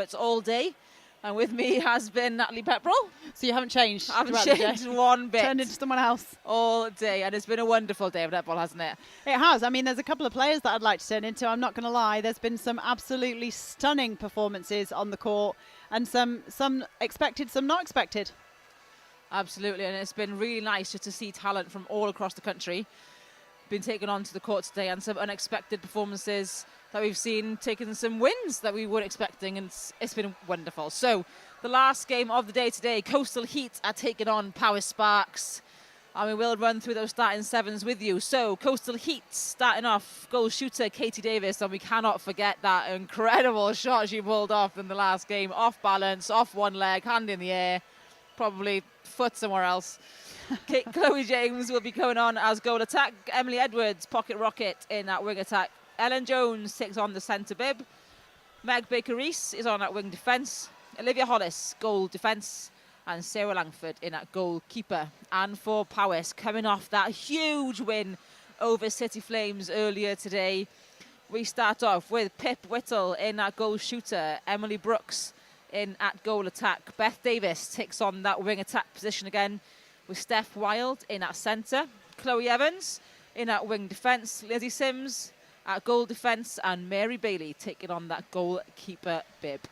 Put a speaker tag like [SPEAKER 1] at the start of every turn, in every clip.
[SPEAKER 1] It's all day, and with me has been Natalie Pepperell.
[SPEAKER 2] So you haven't changed?
[SPEAKER 1] I haven't changed one bit.
[SPEAKER 2] Turned into someone else.
[SPEAKER 1] All day, and it's been a wonderful day of netball, hasn't it?
[SPEAKER 2] It has. I mean, there's a couple of players that I'd like to turn into. I'm not going to lie. There's been some absolutely stunning performances on the court, and some expected, some not expected.
[SPEAKER 1] Absolutely, and it's been really nice just to see talent from all across the country been taken onto the court today, and some unexpected performances that we've seen, taking some wins that we weren't expecting, and it's been wonderful. So the last game of the day today, Coastal Heat are taking on Powys Sparks, and we will run through those starting sevens with you. So Coastal Heat starting off, goal shooter Katie Davis, and we cannot forget that incredible shot she pulled off in the last game, off balance, off one leg, hand in the air, probably foot somewhere else. Chloe James will be going on as goal attack. Emily Edwards, pocket rocket in that wing attack. Ellen Jones takes on the centre bib. Meg Baker-Rees is on that wing defence. Olivia Hollis, goal defence. And Sarah Langford in at goalkeeper. And for Powys, coming off that huge win over City Flames earlier today, we start off with Pip Whittle in at goal shooter. Emily Brooks in at goal attack. Beth Davis takes on that wing attack position again, with Steph Wild in at centre. Chloe Evans in at wing defence. Lizzie Sims at goal defence. And Mary Bailey taking on that goalkeeper bib.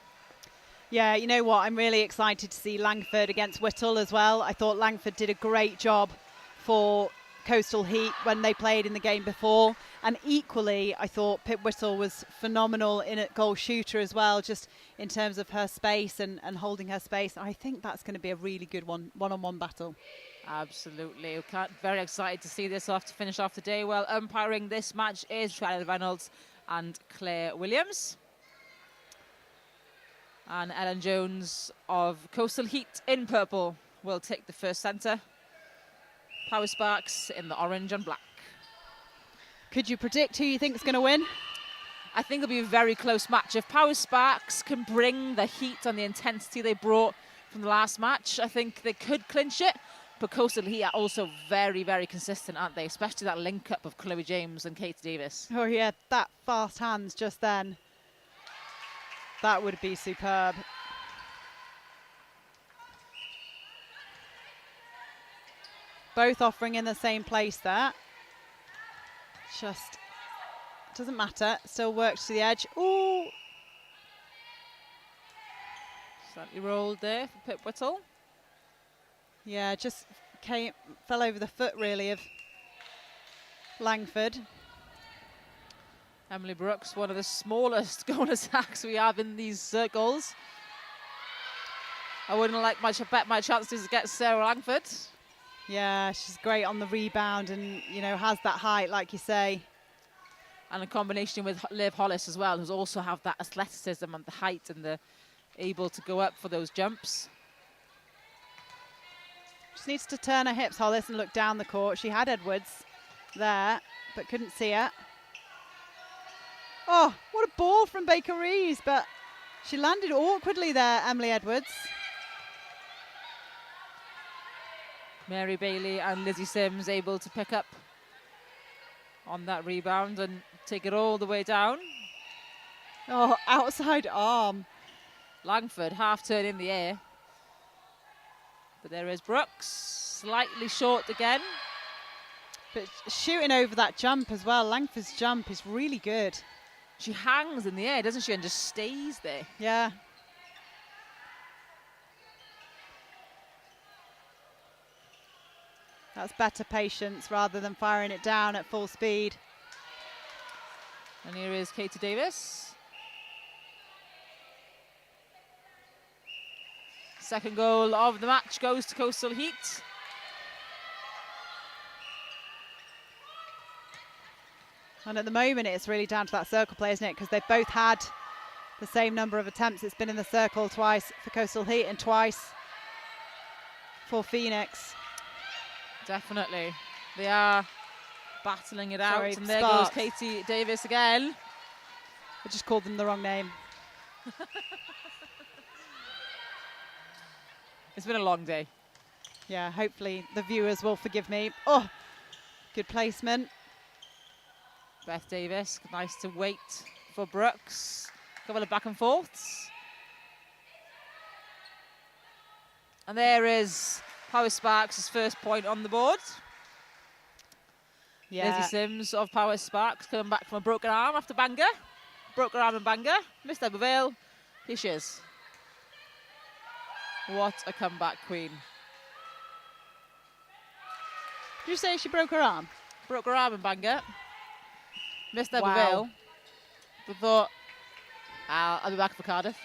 [SPEAKER 2] Yeah, you know what? I'm really excited to see Langford against Whittle as well. I thought Langford did a great job for Coastal Heat when they played in the game before. And equally, I thought Pip Whittle was phenomenal in at goal shooter as well, just in terms of her space and holding her space. I think that's going to be a really good one-on-one battle.
[SPEAKER 1] Absolutely. Very excited to see this off to finish off the day. Well, umpiring this match is Charlotte Reynolds and Claire Williams. And Ellen Jones of Coastal Heat in purple will take the first centre. Powys Sparks in the orange and black.
[SPEAKER 2] Could you predict who you think is going to win?
[SPEAKER 1] I think it'll be a very close match. If Powys Sparks can bring the heat and the intensity they brought from the last match, I think they could clinch it. But Coastal Heat are also very, very consistent, aren't they? Especially that link-up of Chloe James and Katie Davis.
[SPEAKER 2] Oh, yeah, that fast hands just then. That would be superb. Both offering in the same place there. Just doesn't matter. Still works to the edge. Ooh.
[SPEAKER 1] Slightly rolled there for Pip Whittle.
[SPEAKER 2] Yeah, just fell over the foot really of Langford.
[SPEAKER 1] Emily Brooks, one of the smallest goal attacks we have in these circles. I wouldn't like bet my chances to get Sarah Langford.
[SPEAKER 2] Yeah, she's great on the rebound and, you know, has that height, like you say.
[SPEAKER 1] And a combination with Liv Hollis as well, who's also have that athleticism and the height and the able to go up for those jumps.
[SPEAKER 2] Just needs to turn her hips, Hollis, and look down the court. She had Edwards there, but couldn't see her. Oh, what a ball from Baker-Rees, but she landed awkwardly there, Emily Edwards.
[SPEAKER 1] Mary Bailey and Lizzie Sims able to pick up on that rebound and take it all the way down.
[SPEAKER 2] Oh, outside arm.
[SPEAKER 1] Langford half turn in the air. But there is Brooks, slightly short again.
[SPEAKER 2] But shooting over that jump as well. Langford's jump is really good.
[SPEAKER 1] She hangs in the air, doesn't she, and just stays there.
[SPEAKER 2] Yeah. That's better patience rather than firing it down at full speed.
[SPEAKER 1] And here is Katie Davis. Second goal of the match goes to Coastal Heat.
[SPEAKER 2] And at the moment, it's really down to that circle play, isn't it? Because they've both had the same number of attempts. It's been in the circle twice for Coastal Heat and twice for Phoenix.
[SPEAKER 1] Definitely. They are battling it out.
[SPEAKER 2] Sorry,
[SPEAKER 1] And there
[SPEAKER 2] Sparks.
[SPEAKER 1] goes Katie Davis again.
[SPEAKER 2] I just called them the wrong name.
[SPEAKER 1] It's been a long day.
[SPEAKER 2] Yeah, hopefully the viewers will forgive me. Oh, good placement.
[SPEAKER 1] Beth Davis, nice to wait for Brooks. Couple of back and forths. And there is Powys Sparks' first point on the board.
[SPEAKER 2] Yeah.
[SPEAKER 1] Lizzie Sims of Powys Sparks coming back from a broken arm after Bangor. Broke her arm in Bangor. Missed Ebervale. Here she is. What a comeback queen.
[SPEAKER 2] Did you say she broke her arm?
[SPEAKER 1] Broke her arm in Bangor. Missed
[SPEAKER 2] Wow.
[SPEAKER 1] Ebervale. But thought, I'll be back for Cardiff.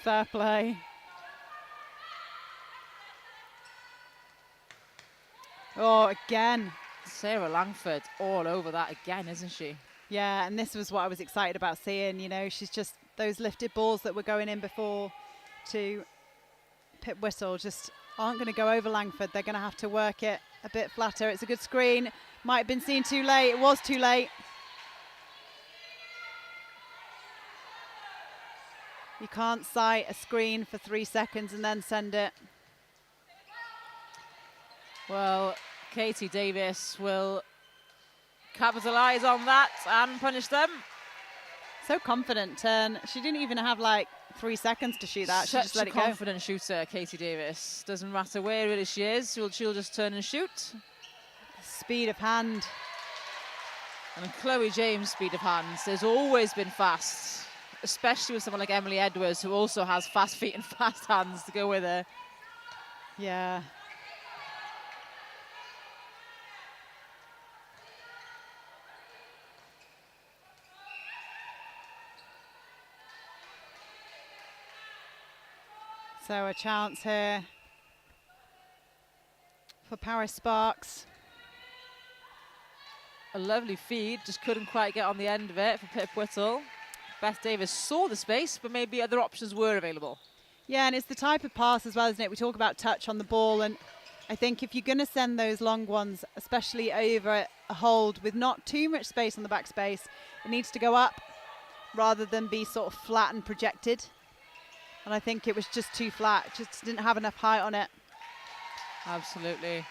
[SPEAKER 2] Fair play. Oh, again.
[SPEAKER 1] Sarah Langford all over that again, isn't she?
[SPEAKER 2] Yeah, and this was what I was excited about seeing. You know, she's just those lifted balls that were going in before to Pip Whittle just aren't going to go over Langford. They're going to have to work it a bit flatter. It's a good screen. Might have been seen too late. It was too late. You can't sight a screen for 3 seconds and then send it.
[SPEAKER 1] Well, Katie Davis will capitalise on that and punish them.
[SPEAKER 2] So confident turn. She didn't even have like 3 seconds to shoot that. She just let it go.
[SPEAKER 1] Such a confident shooter, Katie Davis. Doesn't matter where really she is, she'll just turn and shoot.
[SPEAKER 2] Speed of hand.
[SPEAKER 1] And Chloe James' speed of hands has always been fast, especially with someone like Emily Edwards, who also has fast feet and fast hands to go with her.
[SPEAKER 2] Yeah. So a chance here for Powys Sparks.
[SPEAKER 1] A lovely feed, just couldn't quite get on the end of it for Pip Whittle. Beth Davis saw the space, but maybe other options were available.
[SPEAKER 2] Yeah, and it's the type of pass as well, isn't it? We talk about touch on the ball, and I think if you're going to send those long ones, especially over a hold with not too much space on the back space, it needs to go up rather than be sort of flat and projected. And I think it was just too flat, just didn't have enough height on it.
[SPEAKER 1] Absolutely.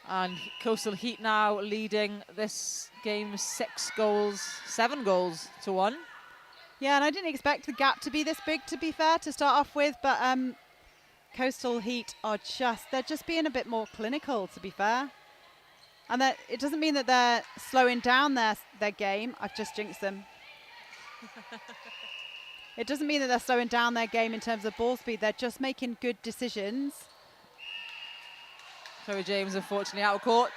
[SPEAKER 1] And Coastal Heat now leading this game 7 goals to 1.
[SPEAKER 2] Yeah, and I didn't expect the gap to be this big, to be fair, to start off with, but Coastal Heat are they're just being a bit more clinical, to be fair. And that it doesn't mean that they're slowing down their game. I've just jinxed them. It doesn't mean that they're slowing down their game in terms of ball speed. They're just making good decisions.
[SPEAKER 1] Chloe James, unfortunately, out of court.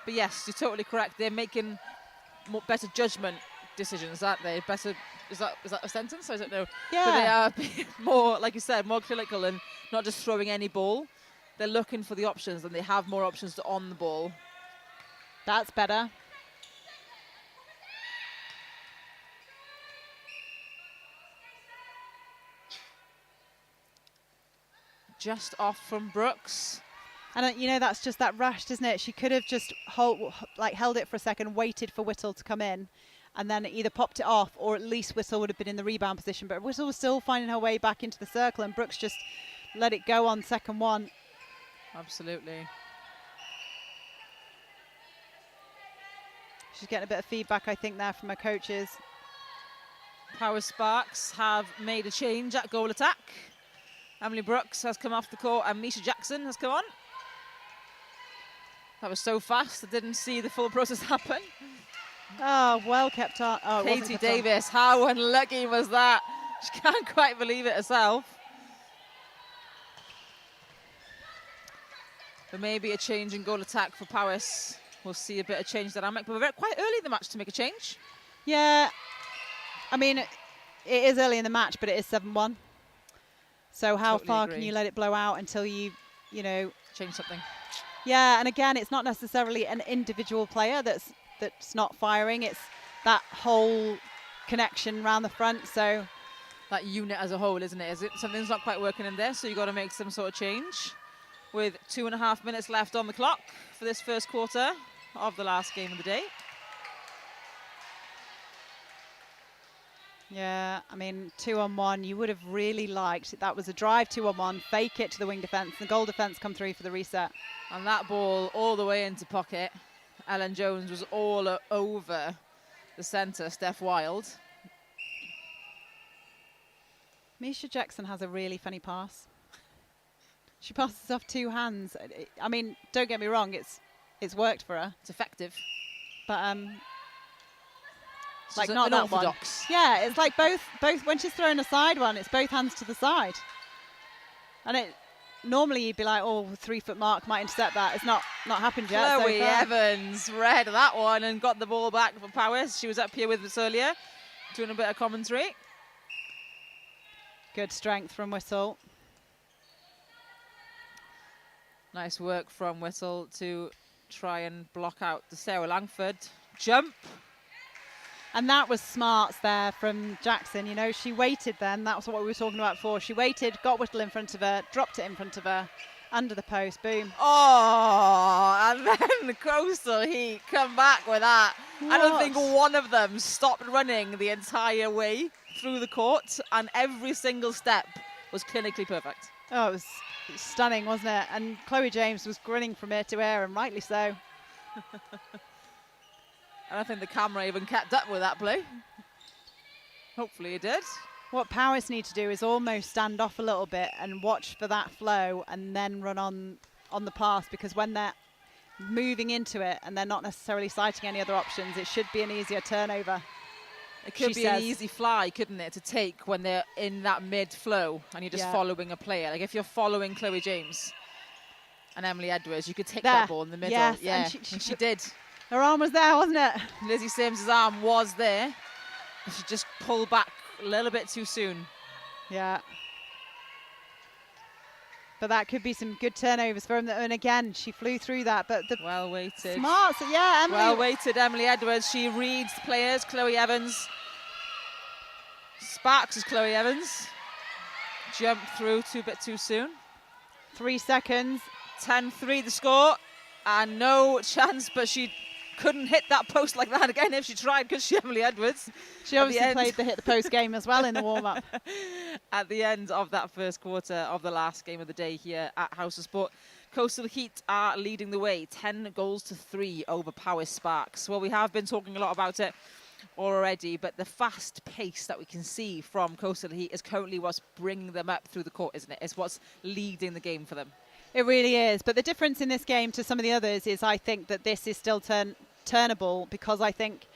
[SPEAKER 1] But yes, you're totally correct. They're making better judgment decisions, aren't they? Better, is that a sentence? I don't know.
[SPEAKER 2] Yeah.
[SPEAKER 1] But they are being more, like you said, more clinical and not just throwing any ball. They're looking for the options, and they have more options on the ball.
[SPEAKER 2] That's better.
[SPEAKER 1] Just off from Brooks.
[SPEAKER 2] And you know, that's just that rushed, isn't it? She could have just held it for a second, waited for Whittle to come in, and then either popped it off, or at least Whittle would have been in the rebound position. But Whittle was still finding her way back into the circle, and Brooks just let it go on second one.
[SPEAKER 1] Absolutely.
[SPEAKER 2] She's getting a bit of feedback, I think, there from her coaches.
[SPEAKER 1] Powys Sparks have made a change at goal attack. Emily Brooks has come off the court and Misha Jackson has come on. That was so fast, I didn't see the full process happen.
[SPEAKER 2] Oh, well kept on. Oh,
[SPEAKER 1] Katie Davis, how unlucky was that? She can't quite believe it herself. But maybe a change in goal attack for Powys. We'll see a bit of change dynamic, but we're quite early in the match to make a change.
[SPEAKER 2] Yeah, I mean, it is early in the match, but it is 7-1. So how
[SPEAKER 1] Totally
[SPEAKER 2] far
[SPEAKER 1] agree.
[SPEAKER 2] can you let it blow out until you know...
[SPEAKER 1] Change something.
[SPEAKER 2] Yeah, and again, it's not necessarily an individual player that's not firing. It's that whole connection around the front, so...
[SPEAKER 1] That unit as a whole, isn't it? Is it something's not quite working in there, so you've got to make some sort of change. With 2.5 minutes left on the clock for this first quarter of the last game of the day.
[SPEAKER 2] Yeah, I mean, 2-on-1, you would have really liked it. That was a drive 2-on-1, fake it to the wing defence, the goal defence come through for the reset.
[SPEAKER 1] And that ball all the way into pocket. Ellen Jones was all over the centre, Steph Wild.
[SPEAKER 2] Misha Jackson has a really funny pass. She passes off 2 hands. I mean, don't get me wrong, it's worked for her.
[SPEAKER 1] It's effective.
[SPEAKER 2] But
[SPEAKER 1] It's
[SPEAKER 2] like
[SPEAKER 1] just
[SPEAKER 2] not that
[SPEAKER 1] unorthodox.
[SPEAKER 2] one. Yeah, it's like both when she's throwing a side one, it's both hands to the side. And it normally you'd be like, oh, 3-foot mark might intercept that. It's not happened yet.
[SPEAKER 1] Chloe
[SPEAKER 2] so far.
[SPEAKER 1] Evans read that one and got the ball back for Powys. She was up here with us earlier, doing a bit of commentary.
[SPEAKER 2] Good strength from Whittle.
[SPEAKER 1] Nice work from Whittle to try and block out the Sarah Langford jump.
[SPEAKER 2] And that was smarts there from Jackson. You know, she waited then. That was what we were talking about before. She waited, got Whittle in front of her, dropped it in front of her, under the post, boom.
[SPEAKER 1] Oh, and then the Coastal Heat come back with that.
[SPEAKER 2] What?
[SPEAKER 1] I don't think one of them stopped running the entire way through the court, and every single step was clinically perfect.
[SPEAKER 2] Oh, it was stunning, wasn't it? And Chloe James was grinning from ear to ear, and rightly so.
[SPEAKER 1] And I think the camera even kept up with that play. Hopefully it did.
[SPEAKER 2] What Powys need to do is almost stand off a little bit and watch for that flow and then run on the pass, because when they're moving into it and they're not necessarily citing any other options, it should be an easier turnover.
[SPEAKER 1] It could be an easy fly, couldn't it, to take when they're in that mid-flow and you're just following a player. Like if you're following Chloe James and Emily Edwards, you could take that ball in the middle.
[SPEAKER 2] Yes,
[SPEAKER 1] yeah,
[SPEAKER 2] and
[SPEAKER 1] she did.
[SPEAKER 2] Her arm was there, wasn't it?
[SPEAKER 1] Lizzie Simms' arm was there. She just pulled back a little bit too soon.
[SPEAKER 2] Yeah. But that could be some good turnovers for him. And again, she flew through that. But the
[SPEAKER 1] well weighted.
[SPEAKER 2] Smart. So yeah, Emily.
[SPEAKER 1] Well weighted, Emily Edwards. She reads players. Chloe Evans. Sparks is Chloe Evans. Jumped through a bit too soon.
[SPEAKER 2] 3 seconds.
[SPEAKER 1] 10-3 the score. And no chance, but she couldn't hit that post like that again if she tried, because she Emily Edwards.
[SPEAKER 2] She obviously played the hit the post game as well in the warm-up.
[SPEAKER 1] At the end of that first quarter of the last game of the day here at House of Sport, Coastal Heat are leading the way, 10-3 over Powys Sparks. Well, we have been talking a lot about it already, but the fast pace that we can see from Coastal Heat is currently what's bringing them up through the court, isn't it? It's what's leading the game for them. It
[SPEAKER 2] really is. But the difference in this game to some of the others is I think that this is still turnable, because I think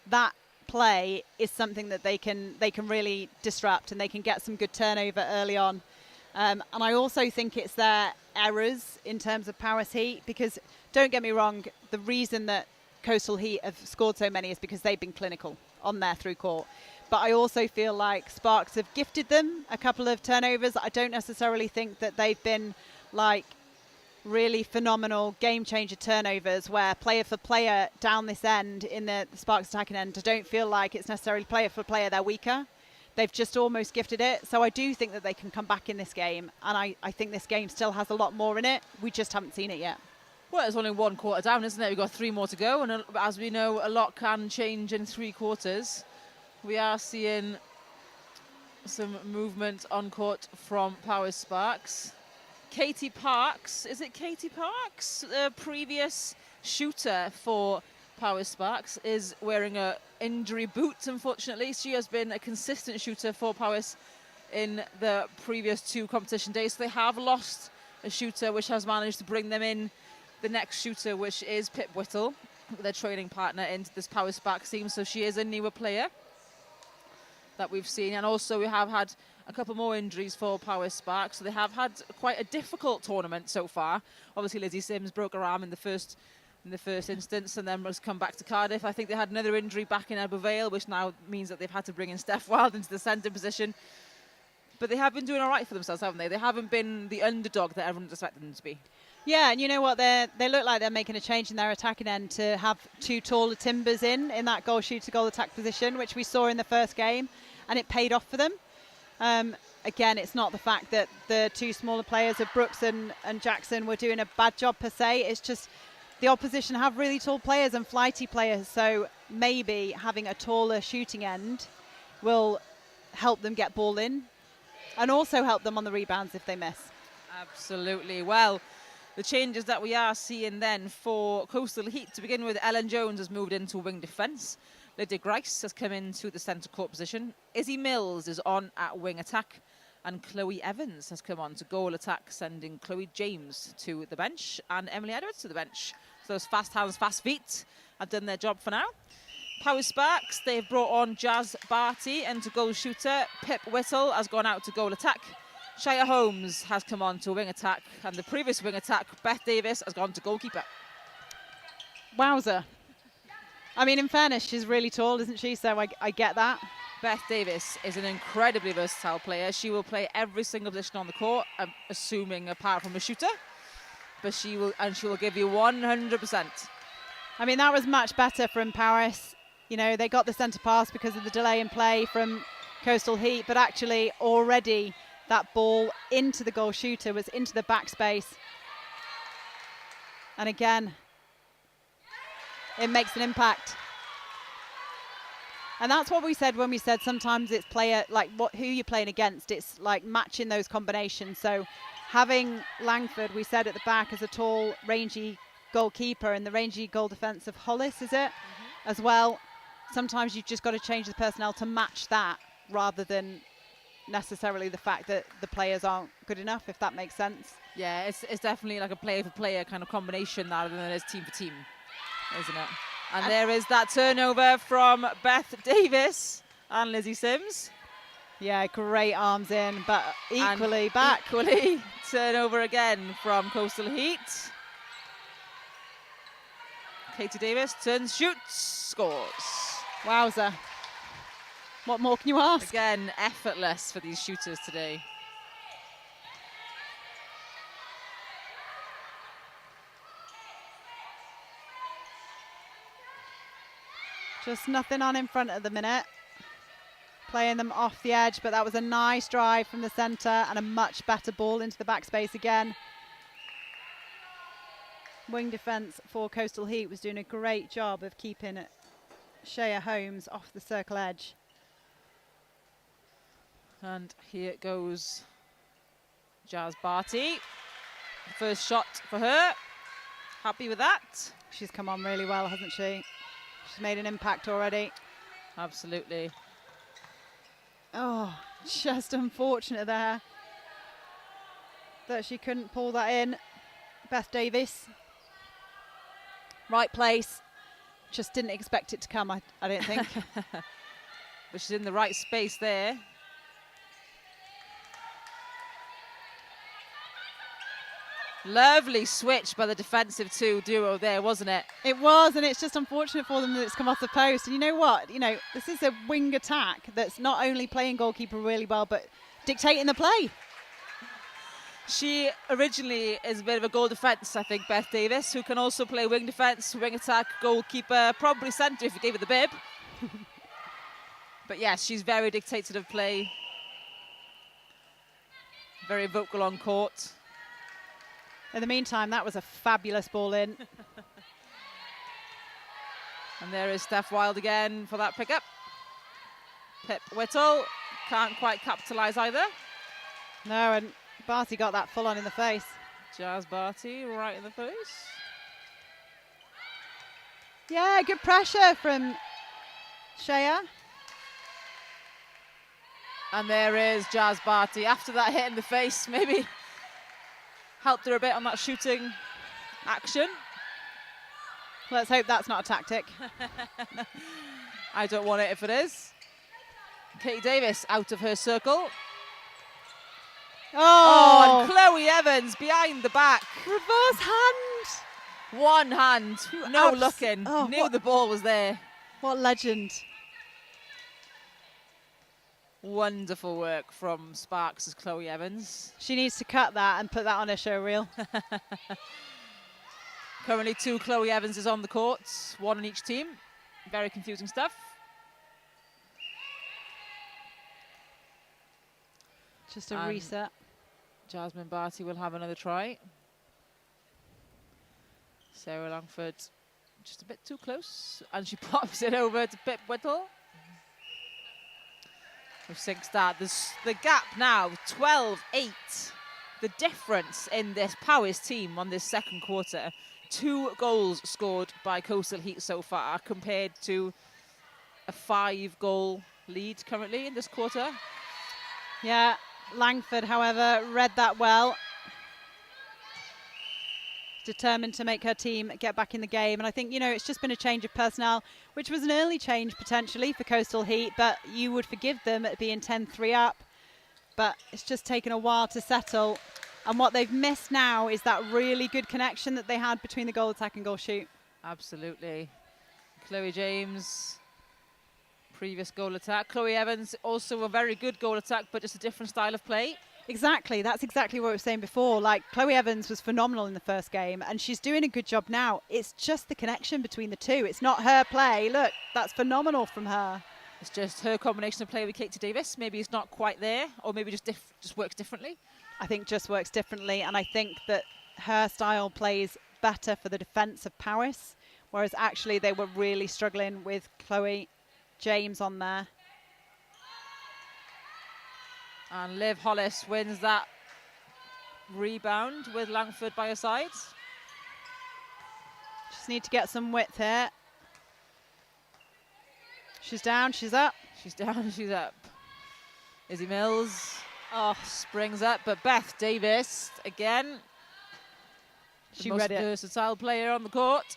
[SPEAKER 2] that play is something that they can really disrupt, and they can get some good turnover early on. And I also think it's their errors in terms of Powys Heat, because don't get me wrong, the reason that Coastal Heat have scored so many is because they've been clinical on their through court. But I also feel like Sparks have gifted them a couple of turnovers. I don't necessarily think that they've been like really phenomenal game changer turnovers where player for player down this end in the Sparks attacking end. I don't feel like it's necessarily player for player they're weaker. They've just almost gifted it. So I do think that they can come back in this game, and I think this game still has a lot more in it. We just haven't seen it yet. Well,
[SPEAKER 1] it's only 1 quarter down, isn't it? We've got 3 more to go, and as we know, a lot can change in 3 quarters. We are seeing some movement on court from Powys Sparks. Katie Parks, is it Katie Parks? The previous shooter for Powys Sparks is wearing a injury boot, unfortunately. She has been a consistent shooter for Powys in the previous 2 competition days. So they have lost a shooter, which has managed to bring them in the next shooter, which is Pip Whittle, their training partner, into this Powys Sparks team. So she is a newer player that we've seen. And also we have had a couple more injuries for Powys Sparks. So they have had quite a difficult tournament so far. Obviously Lizzie Simms broke her arm in the first instance, and then has come back to Cardiff. I think they had another injury back in Vale, which now means that they've had to bring in Steph Wild into the centre position. But they have been doing all right for themselves, haven't they? They haven't been the underdog that everyone expected them to be.
[SPEAKER 2] Yeah, and you know what? They look like they're making a change in their attacking end to have 2 taller timbers in that goal shooter, goal attack position, which we saw in the first game, and it paid off for them. Again, it's not the fact that the 2 smaller players of Brooks and Jackson were doing a bad job per se. It's just the opposition have really tall players and flighty players, so maybe having a taller shooting end will help them get ball in and also help them on the rebounds if they miss.
[SPEAKER 1] Absolutely. Well, the changes that we are seeing then for Coastal Heat, to begin with, Ellen Jones has moved into wing defence. Lydia Grice has come into the centre court position. Izzy Mills is on at wing attack. And Chloe Evans has come on to goal attack, sending Chloe James to the bench and Emily Edwards to the bench. So those fast hands, fast feet have done their job for now. Powys Sparks, they've brought on Jazz Barty into goal shooter. Pip Whittle has gone out to goal attack. Shia Holmes has come on to wing attack. And the previous wing attack, Beth Davis, has gone to goalkeeper.
[SPEAKER 2] Wowza. I mean, in fairness, she's really tall, isn't she? So I get that.
[SPEAKER 1] Beth Davis is an incredibly versatile player. She will play every single position on the court, assuming apart from a shooter. But she will give you 100%.
[SPEAKER 2] I mean, that was much better from Paris. You know, they got the centre pass because of the delay in play from Coastal Heat, but actually already that ball into the goal shooter was into the backspace. And again, it makes an impact. And that's what we said when we said sometimes it's player, like who you're playing against. It's like matching those combinations. So having Langford, we said at the back, as a tall, rangy goalkeeper and the rangy goal defence of Hollis, is it? As well. Sometimes you've just got to change the personnel to match that rather than necessarily the fact that the players aren't good enough, if that makes sense.
[SPEAKER 1] Yeah, it's definitely like a player-for-player kind of combination rather than it is team-for-team, isn't it? And there is that turnover from Beth Davis and Lizzie Sims.
[SPEAKER 2] Yeah, great arms in, but equally
[SPEAKER 1] and
[SPEAKER 2] back.
[SPEAKER 1] Equally turnover again from Coastal Heat. Katie Davis turns, shoots, scores.
[SPEAKER 2] Wowza. What more can you ask?
[SPEAKER 1] Again, effortless for these shooters today.
[SPEAKER 2] Just nothing on in front at the minute. Playing them off the edge, but that was a nice drive from the centre and a much better ball into the backspace again. Wing defence for Coastal Heat was doing a great job of keeping Shea Holmes off the circle edge.
[SPEAKER 1] And here goes Jazz Barty. First shot for her. Happy with that.
[SPEAKER 2] She's come on really well, hasn't she? She's made an impact already.
[SPEAKER 1] Absolutely.
[SPEAKER 2] Oh, just unfortunate there that she couldn't pull that in. Beth Davis. Right place. Just didn't expect it to come, I don't think.
[SPEAKER 1] But she's in the right space there. Lovely switch by the defensive duo there, wasn't it?
[SPEAKER 2] It was, and it's just unfortunate for them that it's come off the post. And you know what? You know, this is a wing attack that's not only playing goalkeeper really well, but dictating the play.
[SPEAKER 1] She originally is a bit of a goal defence, I think, Beth Davis, who can also play wing defence, wing attack, goalkeeper, probably centre if you gave her the bib. But yes, she's very dictative play. Very vocal on court.
[SPEAKER 2] In the meantime, that was a fabulous ball in.
[SPEAKER 1] And there is Steph Wild again for that pickup. Pip Whittle can't quite capitalise either.
[SPEAKER 2] No, and Barty got that full on in the face.
[SPEAKER 1] Jazz Barty right in the face.
[SPEAKER 2] Yeah, good pressure from Shea.
[SPEAKER 1] And there is Jazz Barty. After that hit in the face, maybe helped her a bit on that shooting action.
[SPEAKER 2] Let's hope that's not a tactic.
[SPEAKER 1] I don't want it if it is. Katie Davis out of her circle.
[SPEAKER 2] Oh,
[SPEAKER 1] and Chloe Evans behind the back.
[SPEAKER 2] Reverse hand.
[SPEAKER 1] One hand, no looking.
[SPEAKER 2] Oh,
[SPEAKER 1] Knew the ball was there.
[SPEAKER 2] What legend.
[SPEAKER 1] Wonderful work from Sparks' Chloe Evans.
[SPEAKER 2] She needs to cut that and put that on her show reel.
[SPEAKER 1] Currently 2 Chloe Evanses on the court, 1 on each team. Very confusing stuff.
[SPEAKER 2] Just a reset.
[SPEAKER 1] Jasmine Barty will have another try. Sarah Langford just a bit too close. And she pops it over to Pip Whittle. With 6 start. The gap now, 12-8. The difference in this Powys team on this second quarter. 2 goals scored by Coastal Heat so far compared to a 5-goal lead currently in this quarter.
[SPEAKER 2] Yeah, Langford, however, read that well. Determined to make her team get back in the game. And I think, it's just been a change of personnel, which was an early change potentially for Coastal Heat, but you would forgive them at being 10-3 up. But it's just taken a while to settle. And what they've missed now is that really good connection that they had between the goal attack and goal shoot.
[SPEAKER 1] Absolutely. Chloe James, previous goal attack. Chloe Evans, also a very good goal attack, but just a different style of play.
[SPEAKER 2] Exactly. That's exactly what we were saying before. Like, Chloe Evans was phenomenal in the first game, and she's doing a good job now. It's just the connection between the two. It's not her play. Look, that's phenomenal from her.
[SPEAKER 1] It's just her combination of play with Katie Davis. Maybe it's not quite there, or maybe just works differently.
[SPEAKER 2] I think just works differently, and I think that her style plays better for the defence of Powys, whereas actually they were really struggling with Chloe James on there.
[SPEAKER 1] And Liv Hollis wins that rebound with Langford by her side.
[SPEAKER 2] Just need to get some width here. She's down, she's up.
[SPEAKER 1] She's down, she's up. Izzy Mills springs up, but Beth Davis again.
[SPEAKER 2] She read it.
[SPEAKER 1] The most versatile player on the court.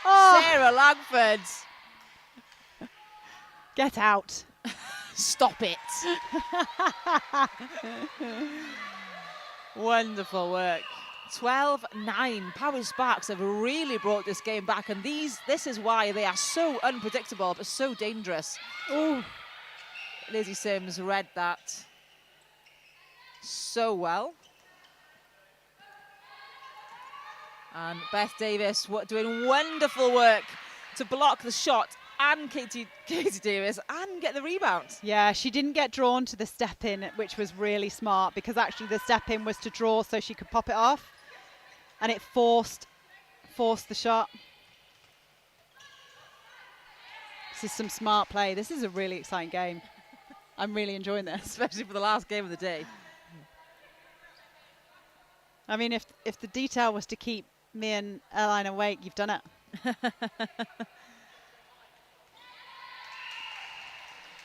[SPEAKER 2] Oh.
[SPEAKER 1] Sarah Langford.
[SPEAKER 2] Get out.
[SPEAKER 1] Stop it. Wonderful work. 12-9. Powys Sparks have really brought this game back, and this is why they are so unpredictable but so dangerous.
[SPEAKER 2] Ooh.
[SPEAKER 1] Lizzie Sims read that so well. And Beth Davis doing wonderful work to block the shot, and Katie Davis, and get the rebound.
[SPEAKER 2] Yeah, she didn't get drawn to the step-in, which was really smart, because actually the step-in was to draw so she could pop it off, and it forced the shot. This is some smart play. This is a really exciting game. I'm really enjoying this.
[SPEAKER 1] Especially for the last game of the day.
[SPEAKER 2] I mean, if the detail was to keep me and Erline awake, you've done it.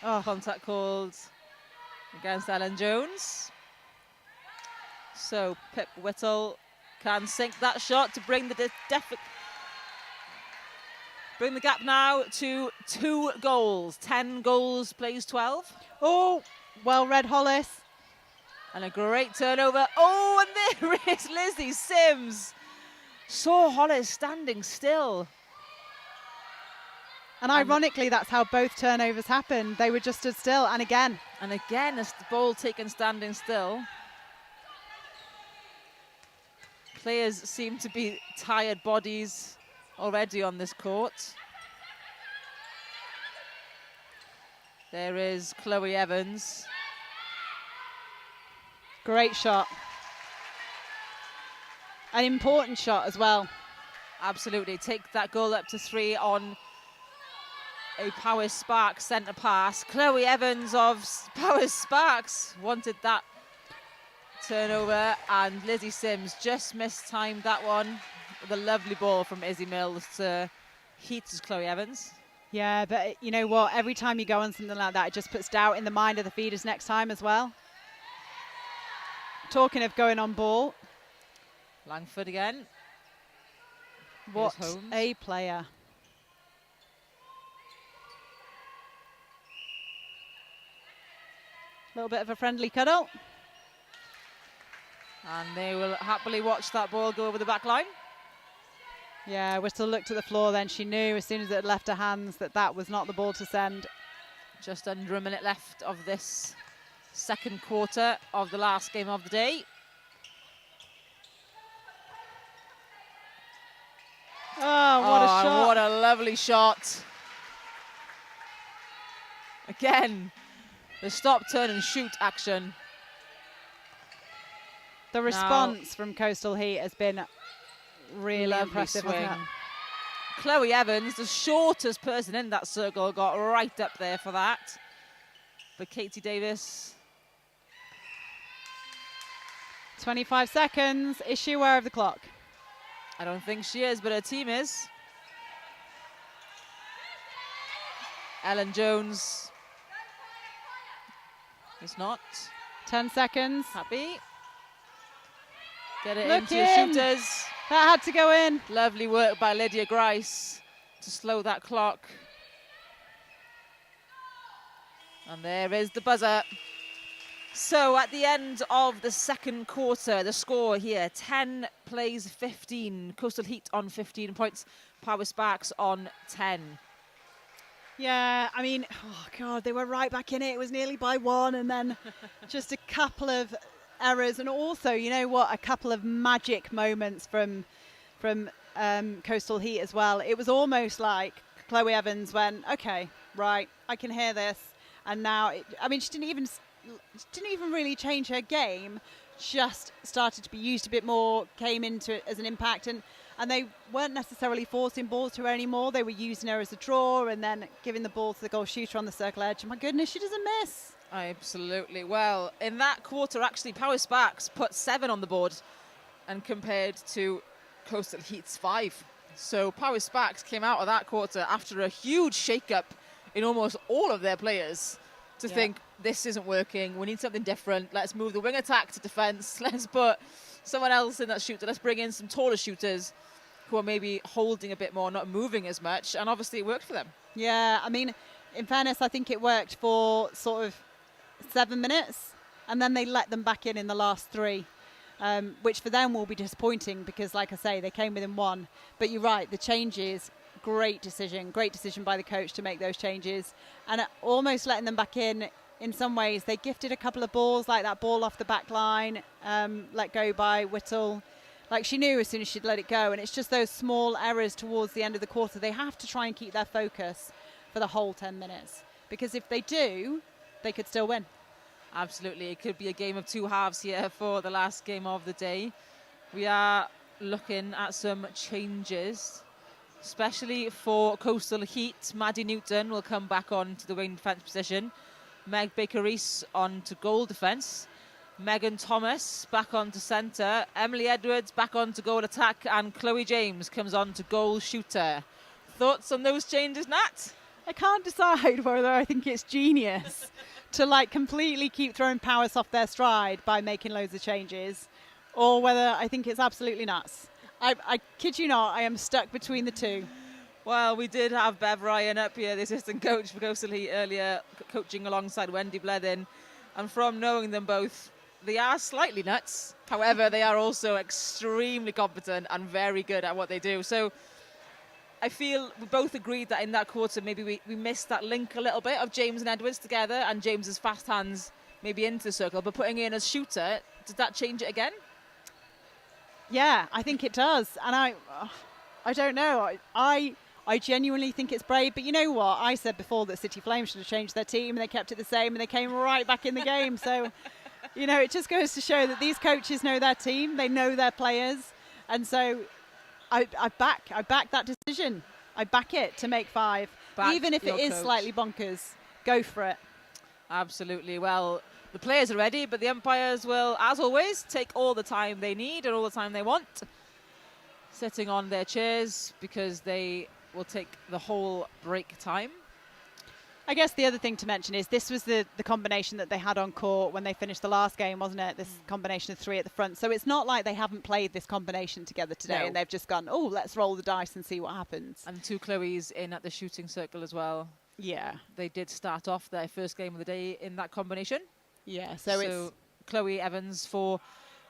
[SPEAKER 1] Contact called against Ellen Jones. So Pip Whittle can sink that shot to bring the gap now to 2 goals. 10 goals plays 12.
[SPEAKER 2] Oh, well read, Hollis.
[SPEAKER 1] And a great turnover. Oh, and there is Lizzie Sims. Saw Hollis standing still.
[SPEAKER 2] And ironically, that's how both turnovers happened. They were just stood still, and again.
[SPEAKER 1] And again, a ball taken standing still. Players seem to be tired bodies already on this court. There is Chloe Evans.
[SPEAKER 2] Great shot. An important shot as well.
[SPEAKER 1] Absolutely. Take that goal up to 3 on a Powys Sparks centre pass. Chloe Evans of Powys Sparks wanted that turnover, and Lizzie Sims just mistimed that one with a lovely ball from Izzy Mills to Heat's Chloe Evans.
[SPEAKER 2] Yeah, but you know what? Every time you go on something like that, it just puts doubt in the mind of the feeders next time as well. Talking of going on ball.
[SPEAKER 1] Langford again.
[SPEAKER 2] What a player. A little bit of a friendly cuddle.
[SPEAKER 1] And they will happily watch that ball go over the back line.
[SPEAKER 2] Yeah, Whittle looked at the floor then. She knew as soon as it had left her hands that that was not the ball to send.
[SPEAKER 1] Just under a minute left of this second quarter of the last game of the day.
[SPEAKER 2] Oh, what a shot.
[SPEAKER 1] What a lovely shot. Again, the stop, turn and shoot action.
[SPEAKER 2] The response from Coastal Heat has been really impressive, hasn't it?
[SPEAKER 1] Chloe Evans, the shortest person in that circle, got right up there for that. But Katie Davis.
[SPEAKER 2] 25 seconds. Is she aware of the clock?
[SPEAKER 1] I don't think she is, but her team is. Ellen Jones is not
[SPEAKER 2] 10 seconds.
[SPEAKER 1] happy. Get it
[SPEAKER 2] Look
[SPEAKER 1] into the
[SPEAKER 2] in.
[SPEAKER 1] shooters.
[SPEAKER 2] That had to go in.
[SPEAKER 1] Lovely work by Lydia Grice to slow that clock. And there is the buzzer. So at the end of the second quarter, the score here, 10 plays 15. Coastal Heat on 15 points. Powys Sparks on 10.
[SPEAKER 2] Yeah, I mean, oh God, they were right back in it. It was nearly by 1, and then just a couple of errors, and also, you know what, a couple of magic moments from Coastal Heat as well. It was almost like Chloe Evans went, okay, right, I can hear this, and now, she didn't even really change her game. Just started to be used a bit more, came into it as an impact, and they weren't necessarily forcing balls to her anymore. They were using her as a draw and then giving the ball to the goal shooter on the circle edge. And my goodness, she doesn't miss.
[SPEAKER 1] Absolutely. Well, in that quarter, actually, Powys Sparks put 7 on the board and compared to Coastal Heat's 5. So Powys Sparks came out of that quarter after a huge shake-up in almost all of their players to think, this isn't working, we need something different, let's move the wing attack to defence, let's put someone else in that shooter, let's bring in some taller shooters who are maybe holding a bit more, not moving as much, and obviously it worked for them.
[SPEAKER 2] Yeah, I mean, in fairness, I think it worked for sort of 7 minutes, and then they let them back in the last 3, which for them will be disappointing because, like I say, they came within 1. But you're right, the changes, great decision by the coach to make those changes, and almost letting them back in some ways. They gifted a couple of balls, like that ball off the back line, let go by Whittle. Like, she knew as soon as she'd let it go, and it's just those small errors towards the end of the quarter. They have to try and keep their focus for the whole 10 minutes, because if they do, they could still win.
[SPEAKER 1] Absolutely, it could be a game of 2 halves here for the last game of the day. We are looking at some changes, especially for Coastal Heat. Maddie Newton will come back on to the wing defence position. Meg Baker-Rees on to goal defence. Megan Thomas back on to centre. Emily Edwards back on to goal attack. And Chloe James comes on to goal shooter. Thoughts on those changes, Nat?
[SPEAKER 2] I can't decide whether I think it's genius to like completely keep throwing Powys off their stride by making loads of changes, or whether I think it's absolutely nuts. I kid you not, I am stuck between the two.
[SPEAKER 1] Well, we did have Bev Ryan up here, the assistant coach for Coastal Heat earlier, coaching alongside Wendy Blethen. And from knowing them both, they are slightly nuts. However, they are also extremely competent and very good at what they do. So I feel we both agreed that in that quarter, maybe we missed that link a little bit of James and Edwards together, and James's fast hands maybe into the circle. But putting in as shooter, did that change it again?
[SPEAKER 2] Yeah, I think it does. And I don't know. I genuinely think it's brave, but you know what? I said before that City Flames should have changed their team, and they kept it the same, and they came right back in the game. So, you know, it just goes to show that these coaches know their team, they know their players, and so I back that decision. I back it to make 5, even if it is slightly bonkers. Go for it.
[SPEAKER 1] Absolutely. Well, the players are ready, but the umpires will, as always, take all the time they need and all the time they want, sitting on their chairs because they will take the whole break time.
[SPEAKER 2] I guess the other thing to mention is this was the combination that they had on court when they finished the last game, wasn't it? This combination of 3 at the front. So it's not like they haven't played this combination together today and they've just gone, oh, let's roll the dice and see what happens.
[SPEAKER 1] And 2 Chloes in at the shooting circle as well.
[SPEAKER 2] Yeah.
[SPEAKER 1] They did start off their first game of the day in that combination.
[SPEAKER 2] Yeah, so it's
[SPEAKER 1] Chloe Evans for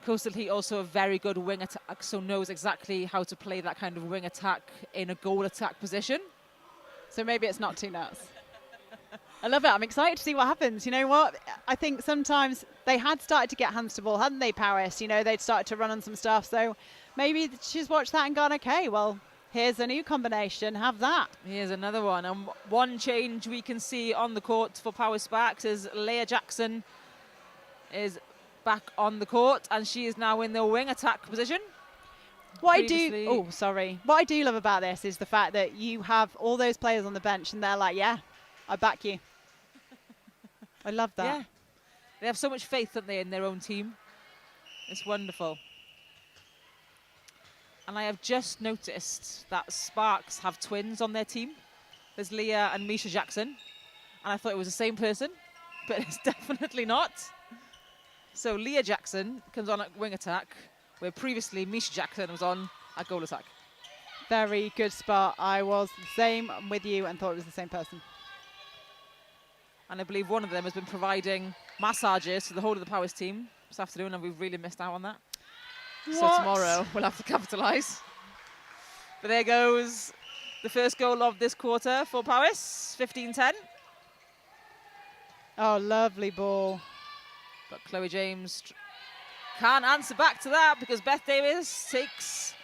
[SPEAKER 1] Coastal Heat, also a very good wing attack, so knows exactly how to play that kind of wing attack in a goal attack position.
[SPEAKER 2] So maybe it's not too nuts. I love it. I'm excited to see what happens. You know what? I think sometimes they had started to get hands to ball, hadn't they, Powys? You know, they'd started to run on some stuff. So maybe she's watched that and gone, okay, well, here's a new combination. Have that.
[SPEAKER 1] Here's another one. And one change we can see on the court for Powys Sparks is Leah Jackson is back on the court, and she is now in the wing attack position.
[SPEAKER 2] What I do love about this is the fact that you have all those players on the bench and they're like, yeah, I back you. I love that.
[SPEAKER 1] Yeah. They have so much faith, don't they, in their own team. It's wonderful. And I have just noticed that Sparks have twins on their team. There's Leah and Misha Jackson. And I thought it was the same person, but it's definitely not. So Leah Jackson comes on at wing attack, where previously Misha Jackson was on at goal attack.
[SPEAKER 2] Very good spot. I was the same with you and thought it was the same person.
[SPEAKER 1] And I believe one of them has been providing massages to the whole of the Powys team this afternoon, and we've really missed out on that.
[SPEAKER 2] What?
[SPEAKER 1] So tomorrow we'll have to capitalise. But there goes the first goal of this quarter for Powys, 15-10.
[SPEAKER 2] Oh, lovely ball.
[SPEAKER 1] But Chloe James can't answer back to that because Beth Davis takes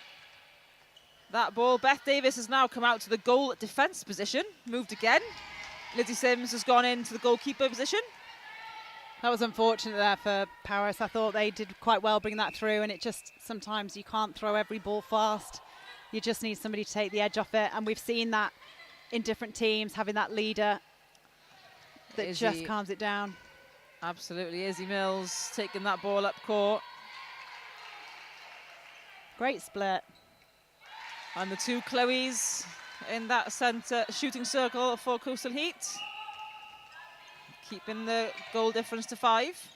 [SPEAKER 1] that ball. Beth Davis has now come out to the goal defence position, moved again. Lizzie Sims has gone into the goalkeeper position.
[SPEAKER 2] That was unfortunate there for Powys. I thought they did quite well bringing that through, and it just, sometimes you can't throw every ball fast. You just need somebody to take the edge off it, and we've seen that in different teams, having that leader that
[SPEAKER 1] Izzy,
[SPEAKER 2] just calms it down.
[SPEAKER 1] Absolutely, Izzy Mills taking that ball up court.
[SPEAKER 2] Great split.
[SPEAKER 1] And the two Chloes in that centre shooting circle for Coastal Heat. Keeping the goal difference to 5.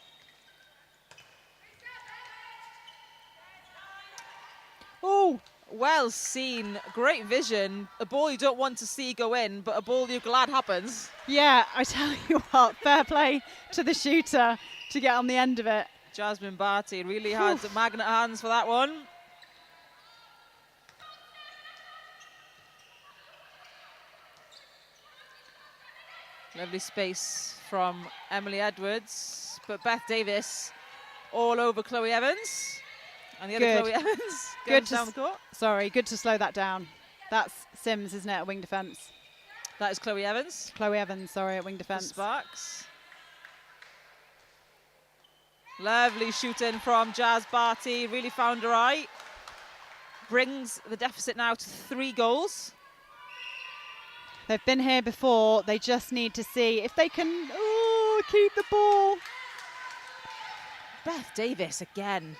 [SPEAKER 1] Oh, well seen. Great vision. A ball you don't want to see go in, but a ball you're glad happens.
[SPEAKER 2] Yeah, I tell you what, fair play to the shooter to get on the end of it.
[SPEAKER 1] Jasmine Barty really had magnet hands for that one. Lovely space from Emily Edwards, but Beth Davis all over Chloe Evans. And the other Chloe Evans goes down the court.
[SPEAKER 2] Sorry, good to slow that down. That's Sims, isn't it, at wing defence?
[SPEAKER 1] That is Chloe Evans.
[SPEAKER 2] Chloe Evans, sorry, at wing defence.
[SPEAKER 1] Sparks. Lovely shooting from Jazz Barty, really found her eye. Brings the deficit now to 3 goals.
[SPEAKER 2] They've been here before. They just need to see if they can keep the ball.
[SPEAKER 1] Beth Davis again.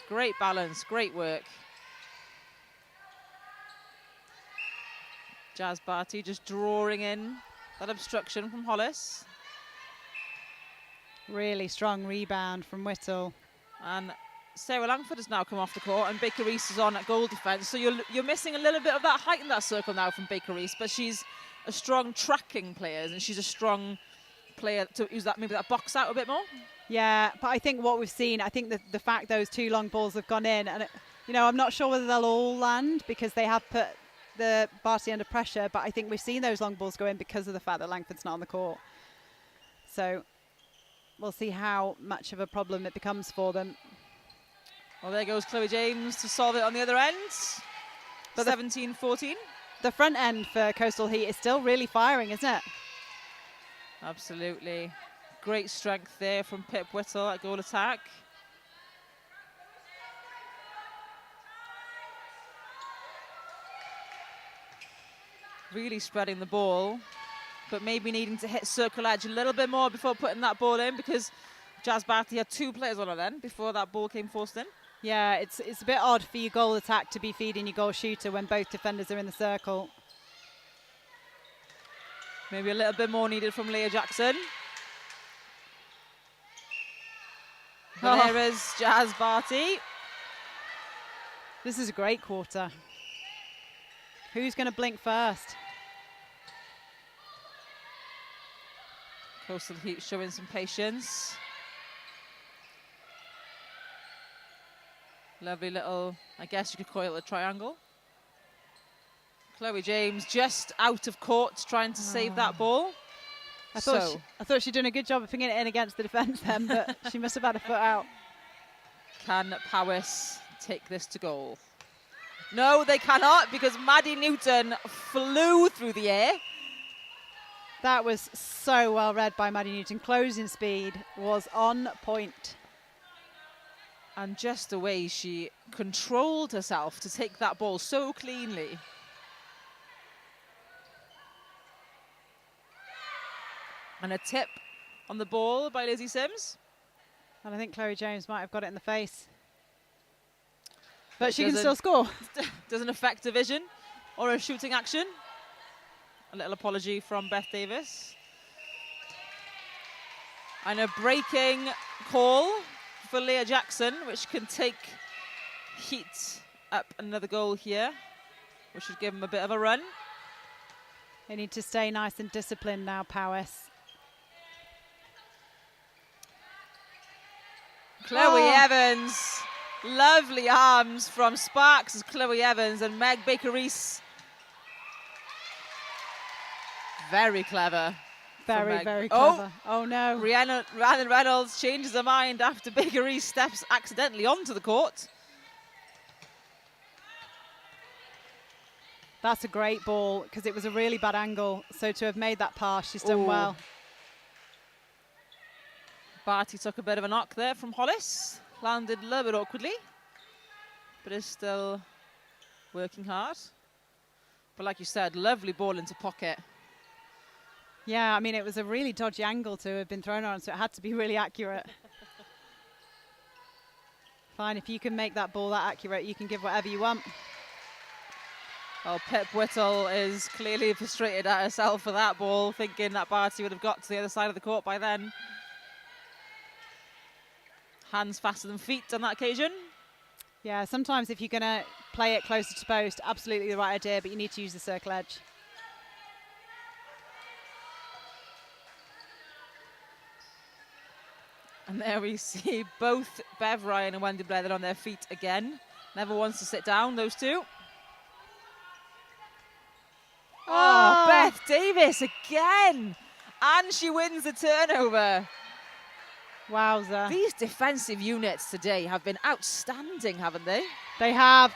[SPEAKER 1] Great balance, great work. Jazz Barty just drawing in that obstruction from Hollis.
[SPEAKER 2] Really strong rebound from Whittle.
[SPEAKER 1] And Sarah Langford has now come off the court, and Baker Reese is on at goal defence. So you're missing a little bit of that height in that circle now from Baker Reese, but she's a strong tracking player, and she's a strong player to use that, maybe that box out a bit more.
[SPEAKER 2] Yeah, but I think what we've seen, I think the fact those 2 long balls have gone in, and I'm not sure whether they'll all land because they have put the Barty under pressure, but I think we've seen those long balls go in because of the fact that Langford's not on the court. So we'll see how much of a problem it becomes for them.
[SPEAKER 1] Well, there goes Chloe James to solve it on the other end. But 17-14.
[SPEAKER 2] The front end for Coastal Heat is still really firing, isn't it?
[SPEAKER 1] Absolutely. Great strength there from Pip Whittle at goal attack. Really spreading the ball, but maybe needing to hit circle edge a little bit more before putting that ball in, because Jazz Barty had 2 players on her then before that ball came forced in.
[SPEAKER 2] Yeah, it's a bit odd for your goal attack to be feeding your goal shooter when both defenders are in the circle.
[SPEAKER 1] Maybe a little bit more needed from Leah Jackson. There is Jazz Barty.
[SPEAKER 2] This is a great quarter. Who's going to blink first?
[SPEAKER 1] Coastal Heat showing some patience. Lovely little, I guess you could call it a triangle. Chloe James just out of court trying to save that ball.
[SPEAKER 2] I thought she'd done a good job of pinging it in against the defence then, but she must have had a foot out.
[SPEAKER 1] Can Powys take this to goal? No, they cannot, because Maddie Newton flew through the air.
[SPEAKER 2] That was so well read by Maddie Newton. Closing speed was on point.
[SPEAKER 1] And just the way she controlled herself to take that ball so cleanly. And a tip on the ball by Lizzie Sims.
[SPEAKER 2] And I think Chloe James might have got it in the face. But she can still score.
[SPEAKER 1] Doesn't affect a vision or a shooting action. A little apology from Beth Davis. And a breaking call for Leah Jackson, which can take Heat up another goal here, which should give them a bit of a run.
[SPEAKER 2] They need to stay nice and disciplined now, Powys.
[SPEAKER 1] Chloe Evans, lovely arms from Sparks as Chloe Evans and Meg Baker-Reese. Very clever.
[SPEAKER 2] Very, very clever. Oh no.
[SPEAKER 1] Rhiannon Reynolds changes her mind after Baker-Reese steps accidentally onto the court.
[SPEAKER 2] That's a great ball because it was a really bad angle. So to have made that pass, she's done well.
[SPEAKER 1] Barty took a bit of a knock there from Hollis. Landed a little bit awkwardly, but is still working hard. But like you said, lovely ball into pocket.
[SPEAKER 2] Yeah, I mean, it was a really dodgy angle to have been thrown on, so it had to be really accurate. Fine, if you can make that ball that accurate, you can give whatever you want.
[SPEAKER 1] Well, Pip Whittle is clearly frustrated at herself for that ball, thinking that Barty would have got to the other side of the court by then. Hands faster than feet on that occasion.
[SPEAKER 2] Yeah, sometimes if you're going to play it closer to post, absolutely the right idea, but you need to use the circle edge.
[SPEAKER 1] And there we see both Bev Ryan and Wendy Blair on their feet again. Never wants to sit down, those two. Oh, Beth Davis again. And she wins the turnover.
[SPEAKER 2] Wowza.
[SPEAKER 1] These defensive units today have been outstanding, haven't they?
[SPEAKER 2] They have.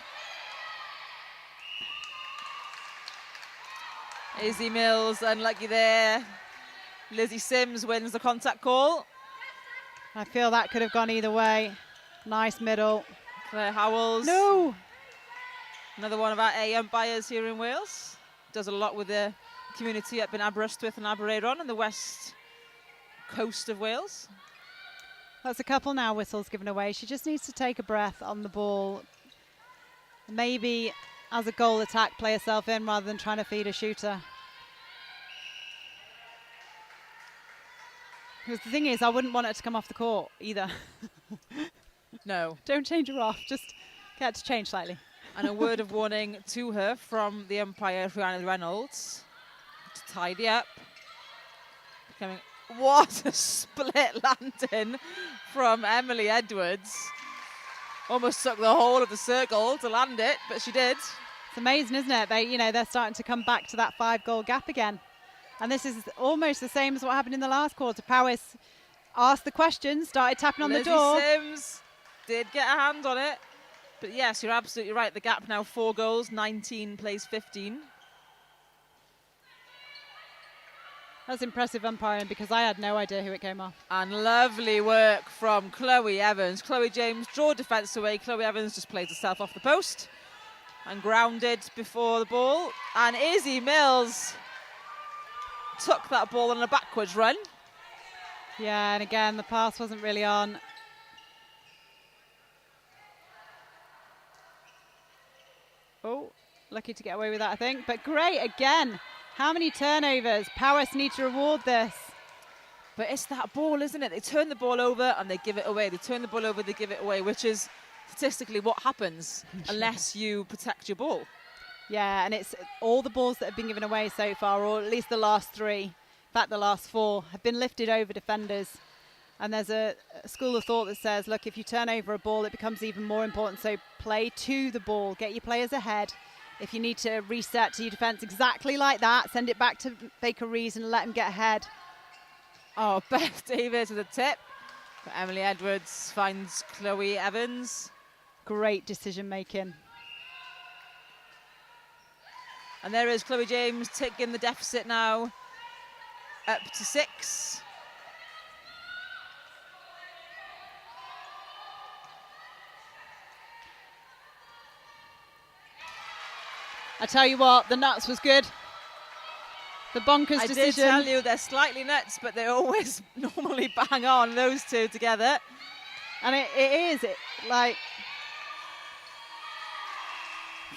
[SPEAKER 1] Izzy Mills, unlucky there. Lizzie Sims wins the contact call.
[SPEAKER 2] I feel that could have gone either way. Nice middle.
[SPEAKER 1] Claire Howells.
[SPEAKER 2] No.
[SPEAKER 1] Another one of our A umpires here in Wales. Does a lot with the community up in Aberystwyth and Aberaeron in the west coast of Wales.
[SPEAKER 2] That's a couple now whistles given away. She just needs to take a breath on the ball. Maybe as a goal attack, play herself in rather than trying to feed a shooter. Because the thing is, I wouldn't want her to come off the court either.
[SPEAKER 1] No.
[SPEAKER 2] Don't change her off, just get her to change slightly.
[SPEAKER 1] And a word of warning to her from the umpire, Rhiannon Reynolds, to tidy up. What a split landing from Emily Edwards. Almost took the whole of the circle to land it, but she did.
[SPEAKER 2] It's amazing, isn't it? They're starting to come back to that 5-goal gap again. And this is almost the same as what happened in the last quarter. Powys asked the question, started tapping on the door.
[SPEAKER 1] Sims did get a hand on it. But yes, you're absolutely right. The gap now 4 goals, 19 plays 15.
[SPEAKER 2] That's impressive umpiring because I had no idea who it came off.
[SPEAKER 1] And lovely work from Chloe Evans. Chloe James draw defence away. Chloe Evans just plays herself off the post and grounded before the ball. And Izzy Mills took that ball on a backwards run.
[SPEAKER 2] Yeah, and again, the pass wasn't really on. Oh, lucky to get away with that, I think. But great again. How many turnovers? Powys need to reward this.
[SPEAKER 1] But it's that ball, isn't it? They turn the ball over and they give it away. They turn the ball over, they give it away, which is statistically what happens unless you protect your ball.
[SPEAKER 2] Yeah, and it's all the balls that have been given away so far, or at least the last 3, in fact the last 4, have been lifted over defenders. And there's a school of thought that says, look, if you turn over a ball, it becomes even more important. So play to the ball, get your players ahead. If you need to reset to your defence exactly like that, send it back to Baker-Reese and let him get ahead.
[SPEAKER 1] Oh, Beth Davis with a tip. But Emily Edwards finds Chloe Evans.
[SPEAKER 2] Great decision making.
[SPEAKER 1] And there is Chloe James taking the deficit now up to 6.
[SPEAKER 2] I tell you what, the nuts was good. The bonkers decision.
[SPEAKER 1] I did tell you they're slightly nuts, but they always normally bang on, those two together.
[SPEAKER 2] And it is like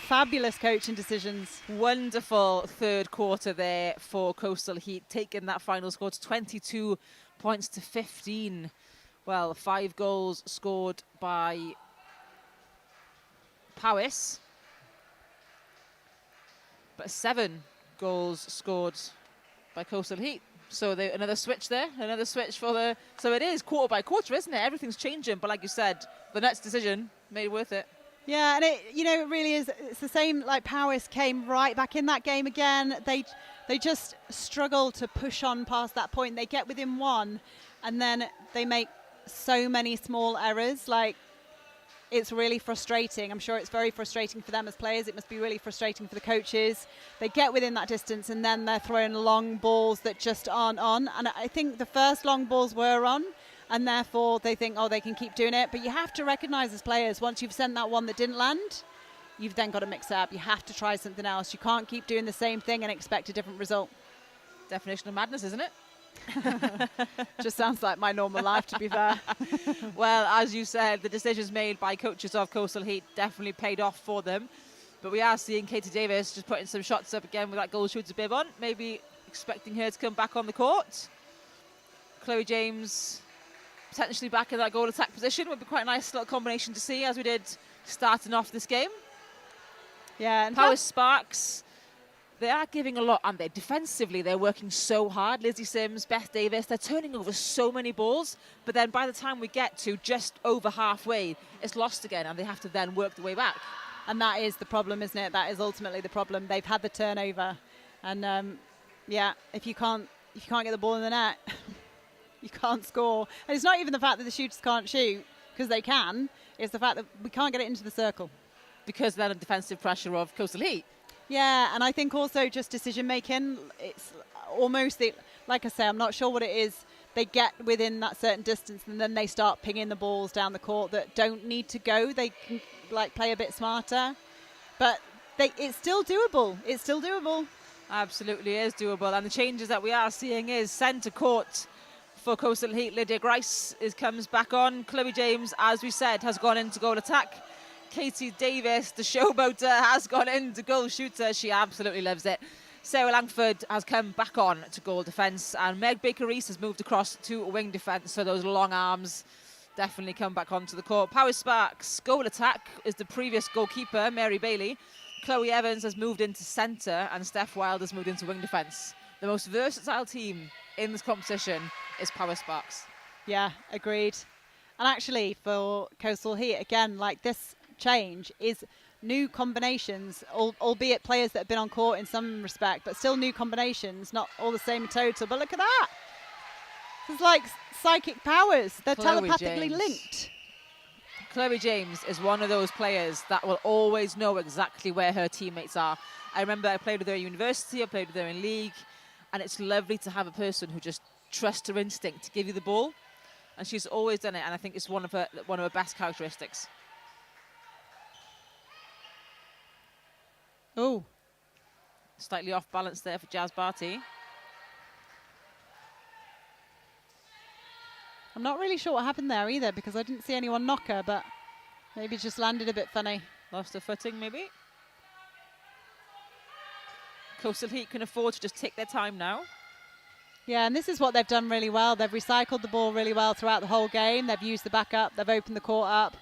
[SPEAKER 2] fabulous coaching decisions.
[SPEAKER 1] Wonderful third quarter there for Coastal Heat, taking that final score to 22 points to 15. Well, 5 goals scored by Powys, but 7 goals scored by Coastal Heat. So another switch there, another switch for the... So it is quarter by quarter, isn't it? Everything's changing, but like you said, the next decision made it worth it.
[SPEAKER 2] Yeah, and it really is. It's the same. Like Powys came right back in that game again. They just struggle to push on past that point. They get within 1, and then they make so many small errors. Like, it's really frustrating. I'm sure it's very frustrating for them as players. It must be really frustrating for the coaches. They get within that distance, and then they're throwing long balls that just aren't on. And I think the first long balls were on, and therefore they think, oh, they can keep doing it. But you have to recognise as players, once you've sent that one that didn't land, you've then got to mix it up. You have to try something else. You can't keep doing the same thing and expect a different result.
[SPEAKER 1] Definition of madness, isn't it?
[SPEAKER 2] Just sounds like my normal life, to be fair.
[SPEAKER 1] Well, as you said, the decisions made by coaches of Coastal Heat definitely paid off for them. But we are seeing Katie Davis just putting some shots up again with that goal shooter bib on, maybe expecting her to come back on the court. Chloe James potentially back in that goal attack position would be quite a nice little combination to see, as we did starting off this game.
[SPEAKER 2] Yeah, and
[SPEAKER 1] Powys Sparks, they are giving a lot, and they defensively they're working so hard. Lizzie Sims, Beth Davis, they're turning over so many balls, but then by the time we get to just over halfway, it's lost again, and they have to then work the way back.
[SPEAKER 2] And that is the problem, isn't it? That is ultimately the problem. They've had the turnover, and yeah, if you can't get the ball in the net, you can't score. And it's not even the fact that the shooters can't shoot, because they can. It's the fact that we can't get it into the circle.
[SPEAKER 1] Because then the defensive pressure of Coastal Heat.
[SPEAKER 2] Yeah, and I think also just decision-making, it's almost, like I say, I'm not sure what it is. They get within that certain distance, and then they start pinging the balls down the court that don't need to go. They can play a bit smarter. But it's still doable. It's still doable.
[SPEAKER 1] Absolutely is doable. And the changes that we are seeing is centre court for Coastal Heat. Lydia Grice comes back on. Chloe James, as we said, has gone into goal attack. Katie Davis, the showboater, has gone into goal shooter. She absolutely loves it. Sarah Langford has come back on to goal defence, and Meg Baker-Rees has moved across to wing defence, so those long arms definitely come back onto the court. Powys Sparks, goal attack, is the previous goalkeeper, Mary Bailey. Chloe Evans has moved into centre, and Steph Wild has moved into wing defence. The most versatile team in this competition is Powys Sparks.
[SPEAKER 2] Yeah, agreed. And actually, for Coastal Heat, again, like this change is new combinations, albeit players that have been on court in some respect, but still new combinations, not all the same total. But look at that. It's like psychic powers. They're telepathically linked.
[SPEAKER 1] Chloe James is one of those players that will always know exactly where her teammates are. I remember I played with her at university, I played with her in league, and it's lovely to have a person who just trusts her instinct to give you the ball. And she's always done it, and I think it's one of her best characteristics.
[SPEAKER 2] Oh,
[SPEAKER 1] slightly off balance there for Jazz Barty.
[SPEAKER 2] I'm not really sure what happened there either, because I didn't see anyone knock her, but maybe just landed a bit funny.
[SPEAKER 1] Lost her footing, maybe. Coastal Heat can afford to just take their time now.
[SPEAKER 2] Yeah, and this is what they've done really well. They've recycled the ball really well throughout the whole game. They've used the backup. They've opened the court up.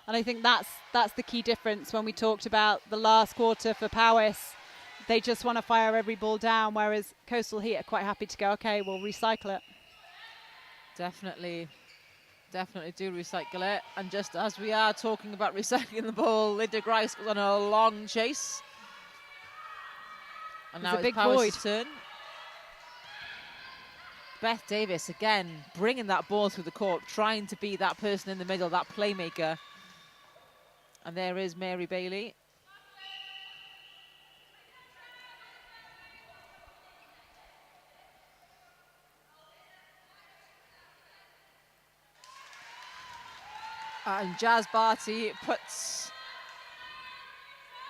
[SPEAKER 2] And I think that's the key difference when we talked about the last quarter for Powys. They just want to fire every ball down, whereas Coastal Heat are quite happy to go, okay, we'll recycle it.
[SPEAKER 1] Definitely do recycle it. And just as we are talking about recycling the ball, Lydia Grice goes on a long chase. And now it's Powys' turn. Beth Davis, again, bringing that ball through the court, trying to be that person in the middle, that playmaker. And there is Mary Bailey. And Jazz Barty puts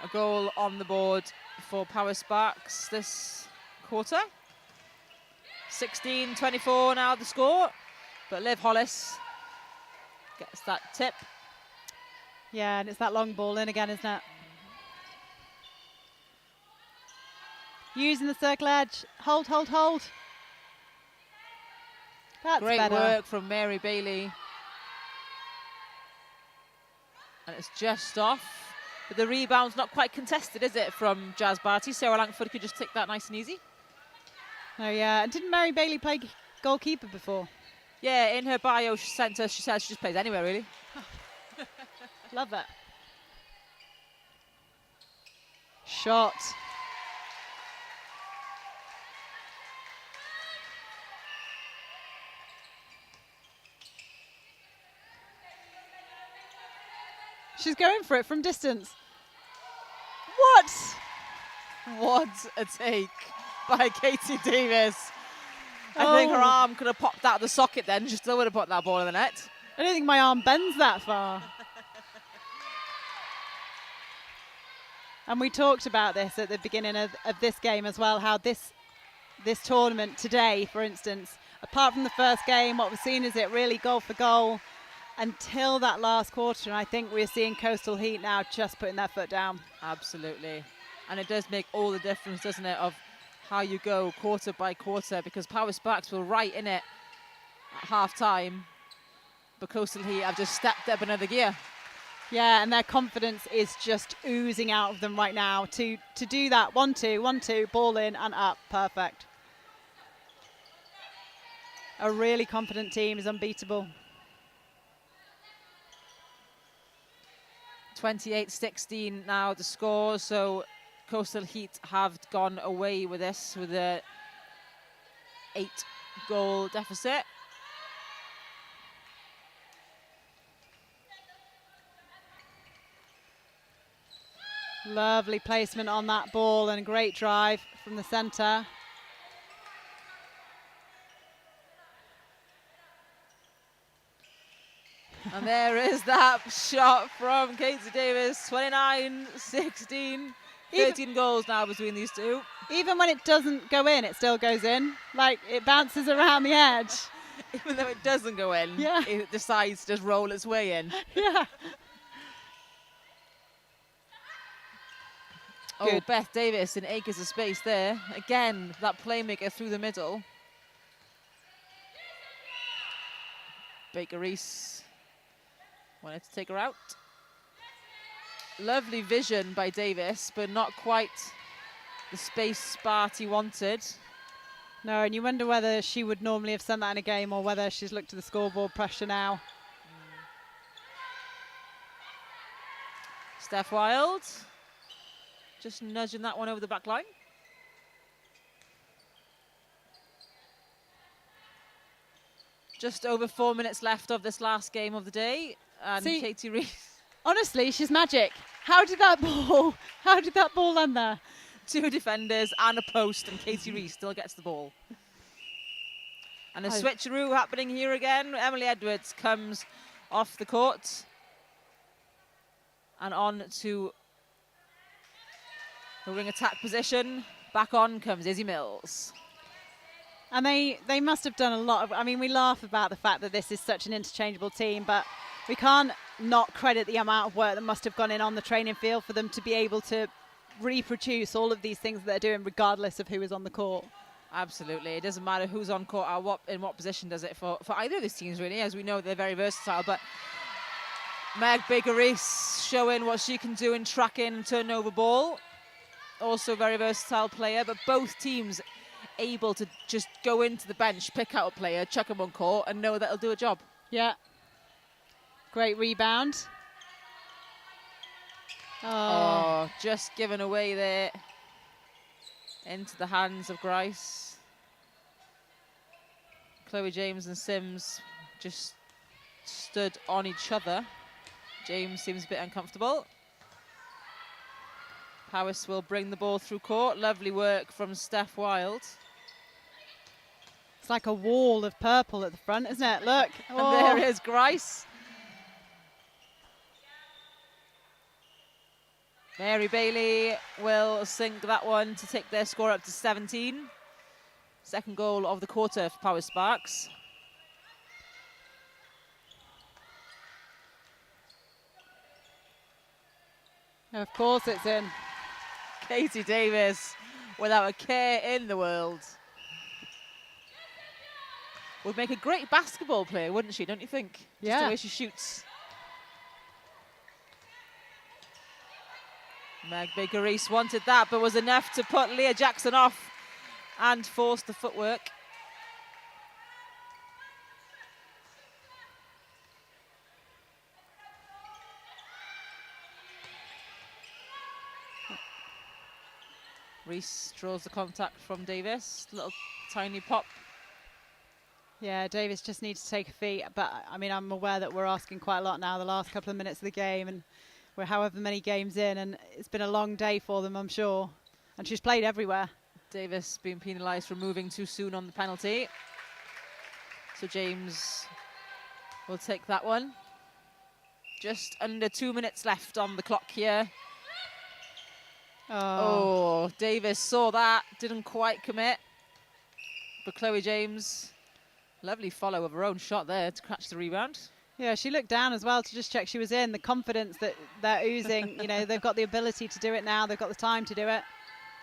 [SPEAKER 1] a goal on the board for Powys Sparks this quarter. 16-24 now the score, but Liv Hollis gets that tip.
[SPEAKER 2] Yeah, and it's that long ball in again, isn't it? Using the circle edge. Hold, hold, hold. That's
[SPEAKER 1] Great
[SPEAKER 2] better.
[SPEAKER 1] work from Mary Bailey. And it's just off. But the rebound's not quite contested, is it, from Jazz Barty? Sarah Langford could just take that nice and easy.
[SPEAKER 2] Oh, yeah. And didn't Mary Bailey play goalkeeper before?
[SPEAKER 1] Yeah, in her bio she says she just plays anywhere, really.
[SPEAKER 2] Love it. Shot. She's going for it from distance. What?
[SPEAKER 1] What a take by Katie Davis. I think her arm could have popped out of the socket then. She still would have put that ball in the net.
[SPEAKER 2] I don't think my arm bends that far. And we talked about this at the beginning of this game as well, how this tournament today, for instance, apart from the first game, what we've seen is it really goal for goal until that last quarter. And I think we're seeing Coastal Heat now just putting their foot down.
[SPEAKER 1] Absolutely. And it does make all the difference, doesn't it, of how you go quarter by quarter, because Powys Sparks were right in it at half-time, but Coastal Heat have just stepped up another gear.
[SPEAKER 2] Yeah, and their confidence is just oozing out of them right now to do that 1-2, 1-2, ball in and up, perfect. A really confident team is unbeatable.
[SPEAKER 1] 28-16 now the score, so Coastal Heat have gone away with this with a 8-goal deficit.
[SPEAKER 2] Lovely placement on that ball and a great drive from the centre.
[SPEAKER 1] And there is that shot from Katie Davis, 29-16. 13 goals now between these two.
[SPEAKER 2] Even when it doesn't go in, it still goes in. Like, it bounces around the edge.
[SPEAKER 1] Even though it doesn't go in,
[SPEAKER 2] yeah.
[SPEAKER 1] It decides to just roll its way in.
[SPEAKER 2] Yeah.
[SPEAKER 1] Oh,
[SPEAKER 2] Good.
[SPEAKER 1] Beth Davis in acres of space there. Again, that playmaker through the middle. Baker Reese wanted to take her out. Lovely vision by Davis, but not quite the space Sparty wanted.
[SPEAKER 2] No, and you wonder whether she would normally have sent that in a game or whether she's looked at the scoreboard pressure now.
[SPEAKER 1] Steph Wild just nudging that one over the back line. Just over 4 minutes left of this last game of the day. And
[SPEAKER 2] See,
[SPEAKER 1] Katie Reese.
[SPEAKER 2] Honestly, she's magic. How did that ball land there?
[SPEAKER 1] 2 defenders and a post, and Katie Reese still gets the ball. And a switcheroo happening here again. Emily Edwards comes off the court and on to the wing attack position. Back on comes Izzy Mills.
[SPEAKER 2] And they must have done a lot of, I mean, we laugh about the fact that this is such an interchangeable team, but we can't not credit the amount of work that must have gone in on the training field for them to be able to reproduce all of these things that they're doing regardless of who is on the court.
[SPEAKER 1] Absolutely. It doesn't matter who's on court or in what position does it for either of these teams, really. As we know, they're very versatile. But Meg Baker-Reese showing what she can do in tracking and turning over ball. Also a very versatile player. But both teams able to just go into the bench, pick out a player, chuck them on court, and know that it'll do a job.
[SPEAKER 2] Yeah. Great rebound.
[SPEAKER 1] Oh, just given away there into the hands of Grice. Chloe James and Sims just stood on each other. James seems a bit uncomfortable. Powys will bring the ball through court. Lovely work from Steph Wild.
[SPEAKER 2] It's like a wall of purple at the front, isn't it? Look.
[SPEAKER 1] And there is Grice. Mary Bailey will sink that one to take their score up to 17. Second goal of the quarter for Powys Sparks.
[SPEAKER 2] Of course it's in.
[SPEAKER 1] Katie Davis without a care in the world. Would make a great basketball player, wouldn't she, don't you think?
[SPEAKER 2] Yeah.
[SPEAKER 1] Just the way she shoots. Meg Baker-Reese wanted that, but was enough to put Leah Jackson off and force the footwork. Reese draws the contact from Davis. Little tiny pop.
[SPEAKER 2] Yeah, Davis just needs to take a feet. But, I mean, I'm aware that we're asking quite a lot now the last couple of minutes of the game. And we're however many games in. And it's been a long day for them, I'm sure. And she's played everywhere.
[SPEAKER 1] Davis being penalised for moving too soon on the penalty. So James will take that one. Just under 2 minutes left on the clock here. Oh, Davis saw that, didn't quite commit. But Chloe James, lovely follow of her own shot there to catch the rebound.
[SPEAKER 2] Yeah, she looked down as well to just check she was in. The confidence that they're oozing, you know, they've got the ability to do it now. They've got the time to do it.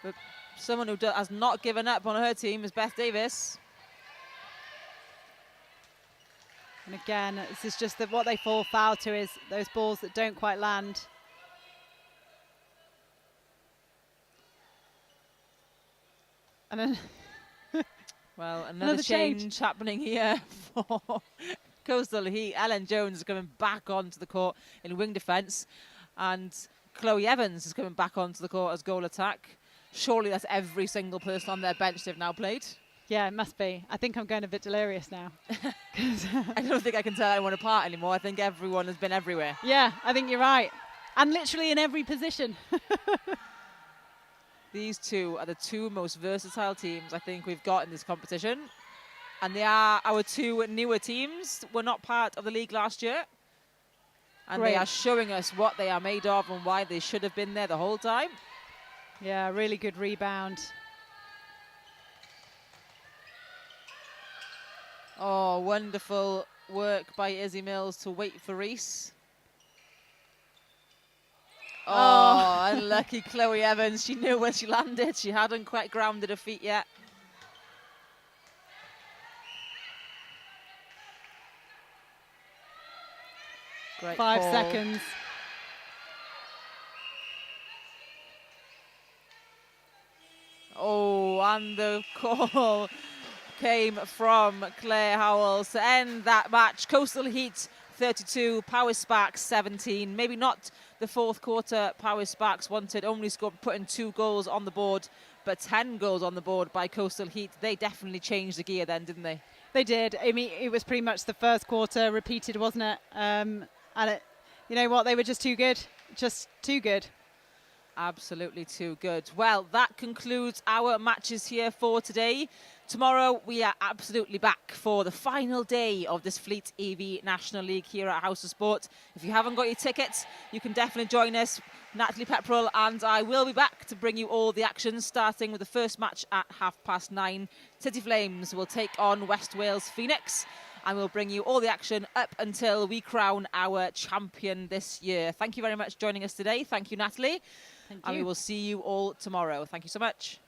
[SPEAKER 1] But someone who has not given up on her team is Beth Davis.
[SPEAKER 2] And again, this is just that what they fall foul to is those balls that don't quite land. And then
[SPEAKER 1] well, another change happening here for Coastal Heat. Ellen Jones is coming back onto the court in wing defence, and Chloe Evans is coming back onto the court as goal attack. Surely that's every single person on their bench they've now played.
[SPEAKER 2] Yeah, it must be. I think I'm going a bit delirious now.
[SPEAKER 1] I don't think I can tell anyone apart anymore. I think everyone has been everywhere.
[SPEAKER 2] Yeah, I think you're right. And literally in every position.
[SPEAKER 1] These two are the two most versatile teams I think we've got in this competition. And they are our two newer teams. Were not part of the league last year. And They are showing us what they are made of and why they should have been there the whole time.
[SPEAKER 2] Yeah, really good rebound.
[SPEAKER 1] Oh, wonderful work by Izzy Mills to wait for Reese. Oh, unlucky Chloe Evans. She knew when she landed. She hadn't quite grounded her feet yet. Great
[SPEAKER 2] 5
[SPEAKER 1] call.
[SPEAKER 2] seconds.
[SPEAKER 1] Oh, and the call came from Claire Howells to end that match. Coastal Heat 32, Powys Sparks 17. Maybe not the fourth quarter Powys Sparks wanted, only putting 2 goals on the board, but 10 goals on the board by Coastal Heat. They definitely changed the gear then, didn't they?
[SPEAKER 2] They did. I mean, it was pretty much the first quarter repeated, wasn't it? And you know what? They were just too good. Just too good.
[SPEAKER 1] Absolutely too good. Well, that concludes our matches here for today. Tomorrow we are absolutely back for the final day of this FleetEV National League here at House of Sport. If you haven't got your tickets, you can definitely join us. Natalie Pepperell and I will be back to bring you all the action, starting with the first match at 9:30. City Flames will take on West Wales Phoenix, and we'll bring you all the action up until we crown our champion this year. Thank you very much for joining us today. Thank you, Natalie.
[SPEAKER 2] Thank you.
[SPEAKER 1] And we will see you all tomorrow. Thank you so much.